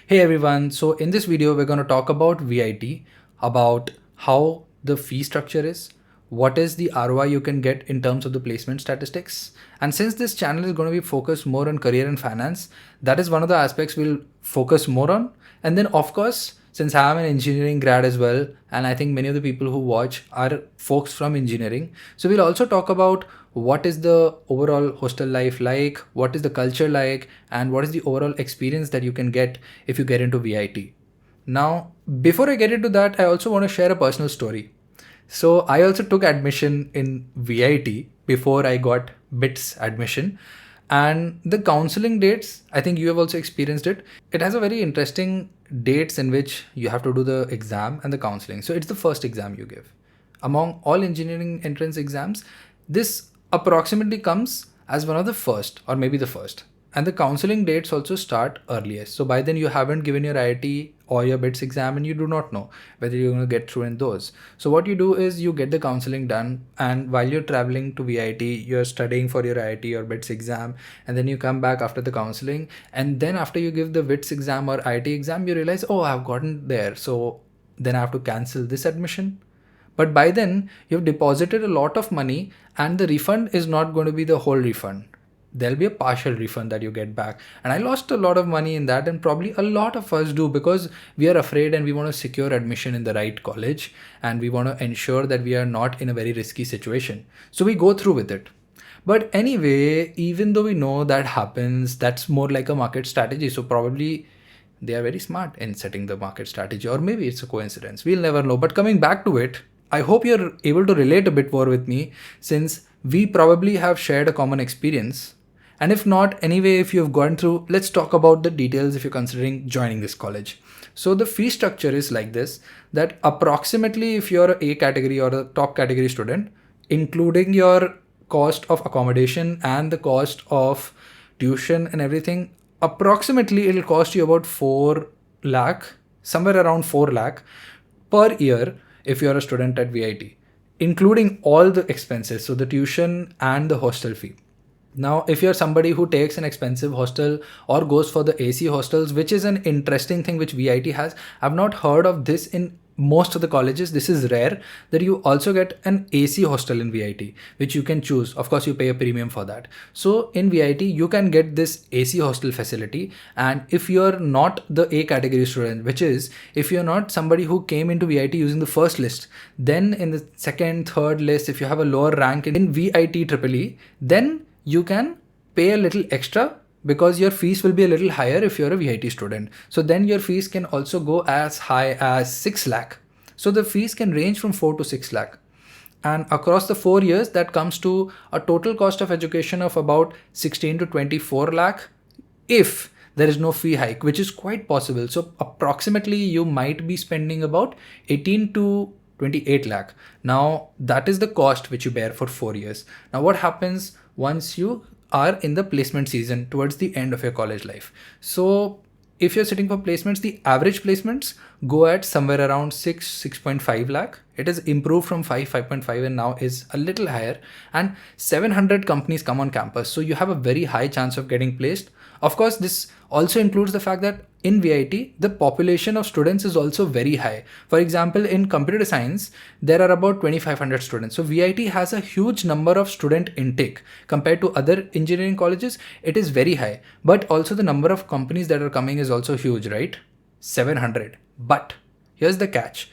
Hey everyone, so in this video we're going to talk about VIT, about how the fee structure is, what is the ROI you can get in terms of the placement statistics. And since this channel is going to be focused more on career and finance, that is one of the aspects we'll focus more on. And then of course, since I'm an engineering grad as well, and I think many of the people who watch are folks from engineering, so we'll also talk about what is the overall hostel life like, what is the culture like, and what is the overall experience that you can get if you get into VIT. Now, before I get into that, I also want to share a personal story. So I also took admission in VIT before I got BITS admission. And the counseling dates, I think you have also experienced it. It has a very interesting dates in which you have to do the exam and the counseling. So it's the first exam you give. Among all engineering entrance exams, this approximately comes as one of the first or maybe the first. And the counseling dates also start earliest. So by then you haven't given your IIT or your BITS exam and you do not know whether you're going to get through in those. So what you do is you get the counseling done, and while you're traveling to VIT, you're studying for your IIT or BITS exam, and then you come back after the counseling, and then after you give the BITS exam or IIT exam, you realize, oh, I've gotten there. So then I have to cancel this admission. But by then you've deposited a lot of money and the refund is not going to be the whole refund. There'll be a partial refund that you get back. And I lost a lot of money in that, and probably a lot of us do, because we are afraid and we want to secure admission in the right college and we want to ensure that we are not in a very risky situation. So we go through with it. But anyway, even though we know that happens, that's more like a market strategy. So probably they are very smart in setting the market strategy, or maybe it's a coincidence. We'll never know. But coming back to it, I hope you're able to relate a bit more with me, since we probably have shared a common experience. And if not, anyway, if you've gone through, let's talk about the details if you're considering joining this college. So the fee structure is like this, that approximately if you're a category or a top category student, including your cost of accommodation and the cost of tuition and everything, approximately it'll cost you about 4 lakh, somewhere around 4 lakh per year if you're a student at VIT, including all the expenses, so the tuition and the hostel fee. Now, if you're somebody who takes an expensive hostel or goes for the AC hostels, which is an interesting thing which VIT has, I've not heard of this in most of the colleges. This is rare, that you also get an AC hostel in VIT, which you can choose. Of course, you pay a premium for that. So in VIT, you can get this AC hostel facility. And if you're not the A category student, which is if you're not somebody who came into VIT using the first list, then in the second, third list, if you have a lower rank in VIT EEE, then you can pay a little extra, because your fees will be a little higher if you're a VIT student. So then your fees can also go as high as 6 lakh. So the fees can range from 4 to 6 lakh. And across the 4 years, that comes to a total cost of education of about 16 to 24 lakh if there is no fee hike, which is quite possible. So approximately you might be spending about 18 to 28 lakh. Now that is the cost which you bear for 4 years. Now what happens once you are in the placement season towards the end of your college life? So if you're sitting for placements, the average placements go at somewhere around 6.5 lakh. It has improved from 5.5 and now is a little higher, and 700 companies come on campus. So you have a very high chance of getting placed. Of course, this also includes the fact that in VIT, the population of students is also very high. For example, in computer science, there are about 2,500 students. So VIT has a huge number of student intake compared to other engineering colleges. It is very high, but also the number of companies that are coming is also huge, right? 700. But here's the catch.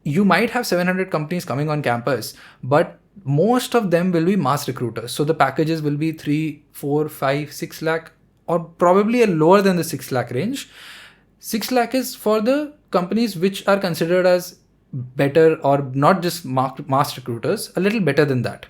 You might have 700 companies coming on campus, but most of them will be mass recruiters. So the packages will be 3, 4, 5, 6 lakh, or probably a lower than the 6 lakh range. 6 lakh is for the companies which are considered as better, or not just mass recruiters, a little better than that.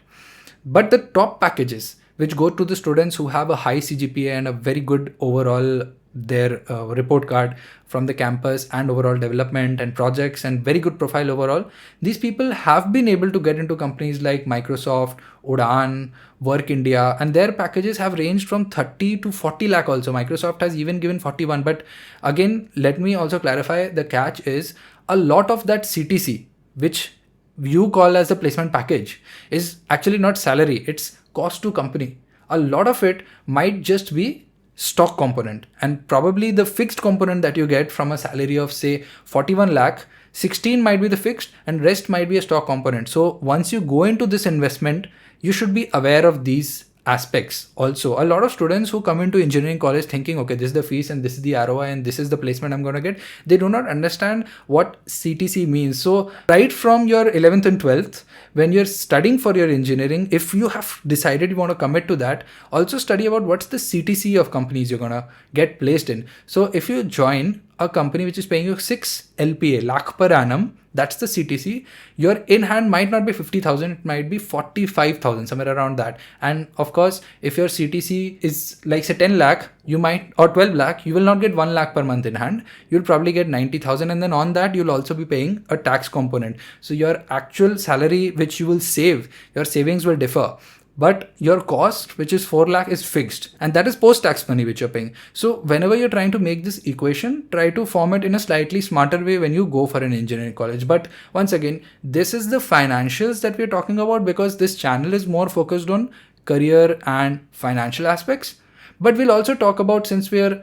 But the top packages, which go to the students who have a high CGPA and a very good overall their report card from the campus and overall development and projects and very good profile overall, these people have been able to get into companies like Microsoft, Udaan, Work India, and their packages have ranged from 30 to 40 lakh also. Microsoft has even given 41. But again, let me also clarify, the catch is a lot of that CTC, which you call as a placement package, is actually not salary, it's cost to company. A lot of it might just be stock component, and probably the fixed component that you get from a salary of say 41 lakh, 16 might be the fixed and rest might be a stock component. So once you go into this investment, you should be aware of these aspects. Also, a lot of students who come into engineering college thinking, okay, this is the fees and this is the ROI and this is the placement I'm going to get, they do not understand what CTC means. So right from your 11th and 12th, when you're studying for your engineering, if you have decided you want to commit to that, also study about what's the CTC of companies you're going to get placed in. So if you join a company which is paying you 6 LPA, lakh per annum, that's the CTC. Your in hand might not be 50,000, it might be 45,000, somewhere around that. And of course, if your CTC is like say 10 lakh, you might, or 12 lakh, you will not get 1 lakh per month in hand. You'll probably get 90,000. And then on that, you'll also be paying a tax component. So your actual salary, which you will save, your savings will differ. But your cost, which is 4 lakh, is fixed, and that is post-tax money which you're paying. So whenever you're trying to make this equation, try to form it in a slightly smarter way when you go for an engineering college. But once again, this is the financials that we're talking about, because this channel is more focused on career and financial aspects. But we'll also talk about, since we're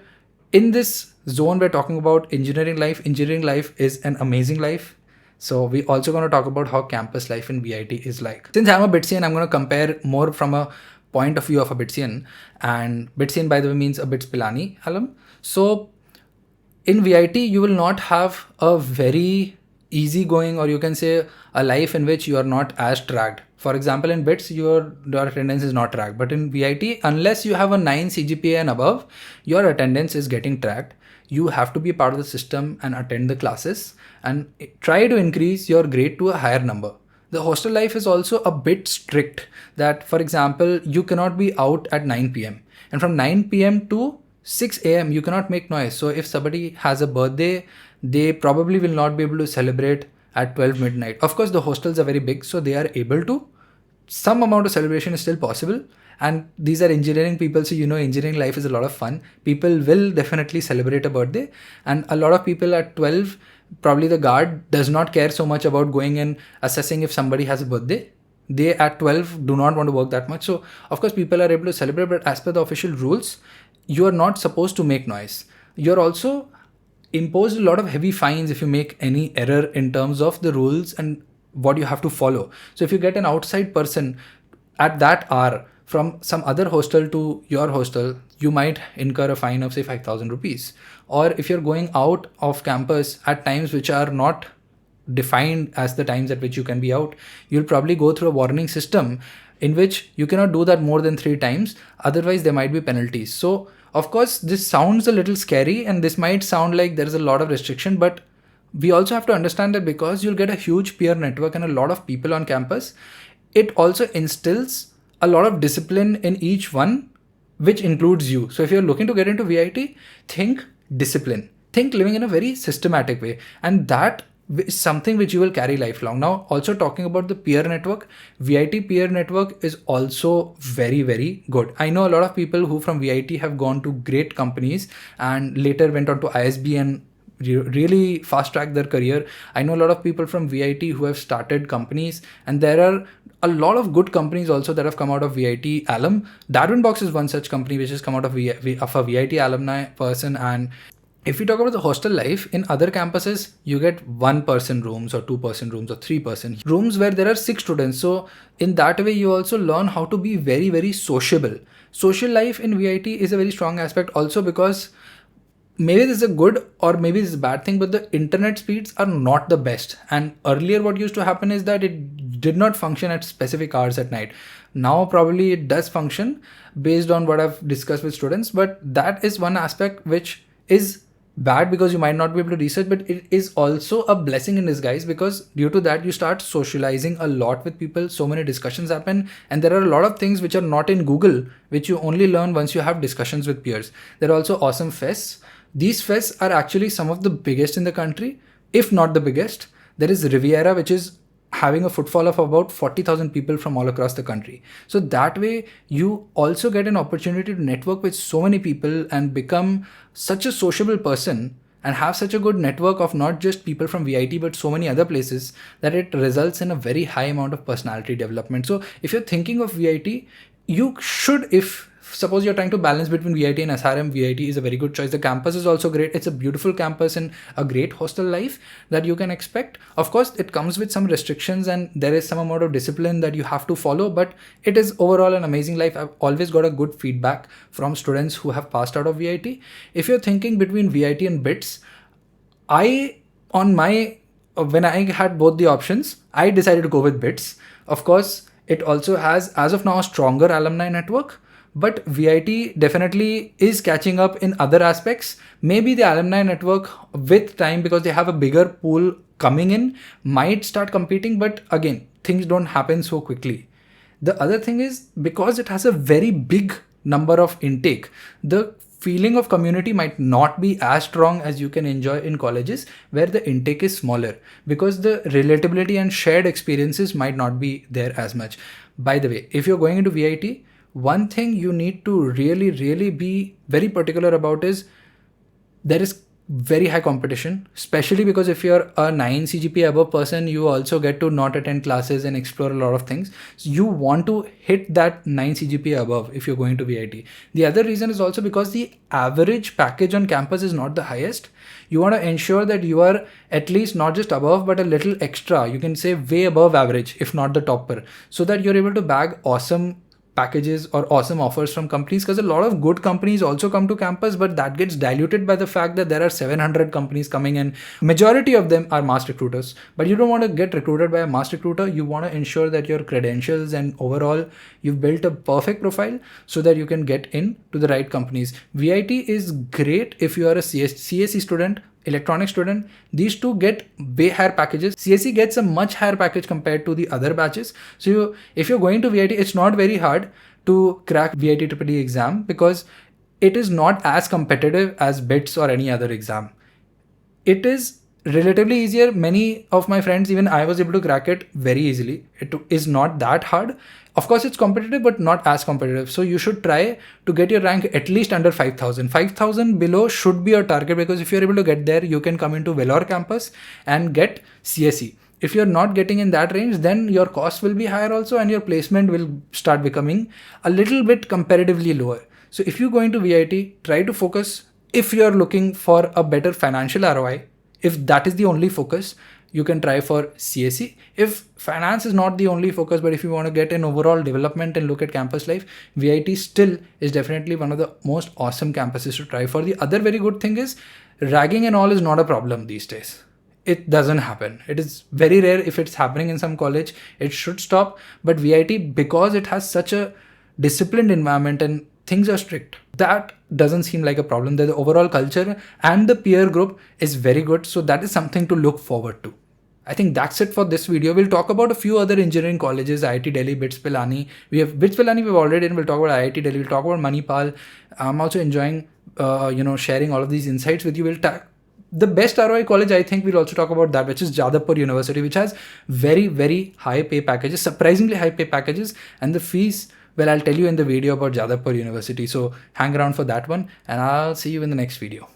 in this zone, we're talking about engineering life. Engineering life is an amazing life. So we also going to talk about how campus life in VIT is like. Since I'm a Bitsian, I'm going to compare more from a point of view of a Bitsian. And Bitsian, by the way, means a Bits Pilani alum. So in VIT, you will not have a very easygoing, or you can say a life in which you are not as tracked. For example, in Bits, your attendance is not tracked. But in VIT, unless you have a 9 CGPA and above, your attendance is getting tracked. You have to be part of the system and attend the classes and try to increase your grade to a higher number. The hostel life is also a bit strict, that, for example, you cannot be out at 9 p.m. And from 9 p.m. to 6 a.m. you cannot make noise. So if somebody has a birthday, they probably will not be able to celebrate at 12 midnight. Of course, the hostels are very big, so they are able to. Some amount of celebration is still possible. And these are engineering people, so engineering life is a lot of fun. People will definitely celebrate a birthday, and a lot of people at 12, probably the guard does not care so much about going and assessing if somebody has a birthday. They at 12 do not want to work that much. So of course people are able to celebrate, but as per the official rules, you are not supposed to make noise. You're also imposed a lot of heavy fines if you make any error in terms of the rules and what you have to follow. So if you get an outside person at that hour from some other hostel to your hostel, you might incur a fine of say 5,000 rupees. Or if you're going out of campus at times which are not defined as the times at which you can be out, you'll probably go through a warning system in which you cannot do that more than 3 times. Otherwise, there might be penalties. So of course, this sounds a little scary and this might sound like there is a lot of restriction, but we also have to understand that because you'll get a huge peer network and a lot of people on campus, it also instills a lot of discipline in each one, which includes you. So if you're looking to get into VIT, think discipline, think living in a very systematic way, and that is something which you will carry lifelong. Now, also talking about the peer network, VIT peer network is also very, very good. I know a lot of people who from VIT have gone to great companies and later went on to ISB and really fast track their career. I know a lot of people from VIT who have started companies, and there are a lot of good companies also that have come out of VIT alum. Darwin Box is one such company which has come out of a VIT alumni person. And if we talk about the hostel life, in other campuses, you get 1-person rooms or 2-person rooms or 3-person rooms where there are 6 students. So in that way, you also learn how to be very, very sociable. Social life in VIT is a very strong aspect also, because maybe this is a good or maybe this is a bad thing, but the internet speeds are not the best. And earlier what used to happen is that it did not function at specific hours at night. Now probably it does function based on what I've discussed with students, but that is one aspect which is bad because you might not be able to research, but it is also a blessing in disguise, because due to that you start socializing a lot with people. So many discussions happen, and there are a lot of things which are not in Google, which you only learn once you have discussions with peers. There are also awesome fests. These fests are actually some of the biggest in the country, if not the biggest. There is Riviera, which is having a footfall of about 40,000 people from all across the country. So that way you also get an opportunity to network with so many people and become such a sociable person and have such a good network of not just people from VIT but so many other places, that it results in a very high amount of personality development. So if you're thinking of VIT, you should, if suppose you're trying to balance between VIT and SRM, VIT is a very good choice. The campus is also great. It's a beautiful campus and a great hostel life that you can expect. Of course, it comes with some restrictions and there is some amount of discipline that you have to follow, but it is overall an amazing life. I've always got a good feedback from students who have passed out of VIT. If you're thinking between VIT and BITS, when I had both the options, I decided to go with BITS. Of course, it also has, as of now, a stronger alumni network, but VIT definitely is catching up in other aspects. Maybe the alumni network with time, because they have a bigger pool coming in, might start competing, but again, things don't happen so quickly. The other thing is, because it has a very big number of intake, the feeling of community might not be as strong as you can enjoy in colleges where the intake is smaller, because the relatability and shared experiences might not be there as much. By the way, if you're going into VIT, one thing you need to really be very particular about is there is very high competition, especially because if you're a 9 CGPA above person, you also get to not attend classes and explore a lot of things. So you want to hit that 9 CGPA above if you're going to VIT. The other reason is also because the average package on campus is not the highest. You want to ensure that you are at least not just above, but a little extra. You can say way above average, if not the topper, so that you're able to bag awesome packages or awesome offers from companies, because a lot of good companies also come to campus, but that gets diluted by the fact that there are 700 companies coming in. Majority of them are mass recruiters, but you don't want to get recruited by a mass recruiter. You want to ensure that your credentials and overall you've built a perfect profile so that you can get in to the right companies. VIT is great if you are a CSE student, electronic student. These two get way higher packages. CSE gets a much higher package compared to the other batches. So if you're going to VIT, it's not very hard to crack VIT EEE exam because it is not as competitive as BITS or any other exam. It is relatively easier. Many of my friends, even I was able to crack it very easily. It is not that hard. Of course, it's competitive, but not as competitive. So you should try to get your rank at least under 5,000. 5,000 below should be your target, because if you're able to get there, you can come into Vellore campus and get CSE. If you're not getting in that range, then your cost will be higher also, and your placement will start becoming a little bit comparatively lower. So if you go into VIT, try to focus. If you're looking for a better financial ROI, if that is the only focus, you can try for CSE. If finance is not the only focus, but if you want to get an overall development and look at campus life, VIT still is definitely one of the most awesome campuses to try for. The other very good thing is ragging and all is not a problem these days. It doesn't happen. It is very rare. If it's happening in some college, it should stop. But VIT, because it has such a disciplined environment and things are strict, that doesn't seem like a problem. The overall culture and the peer group is very good. So that is something to look forward to. I think that's it for this video. We'll talk about a few other engineering colleges, IIT Delhi, BITS Pilani. We have BITS Pilani, we've already done. We'll talk about IIT Delhi. We'll talk about Manipal. I'm also enjoying, sharing all of these insights with you. The best ROI college, I think we'll also talk about that, which is Jadavpur University, which has very, very high pay packages, surprisingly high pay packages, and the fees, well, I'll tell you in the video about Jadavpur University. So hang around for that one, and I'll see you in the next video.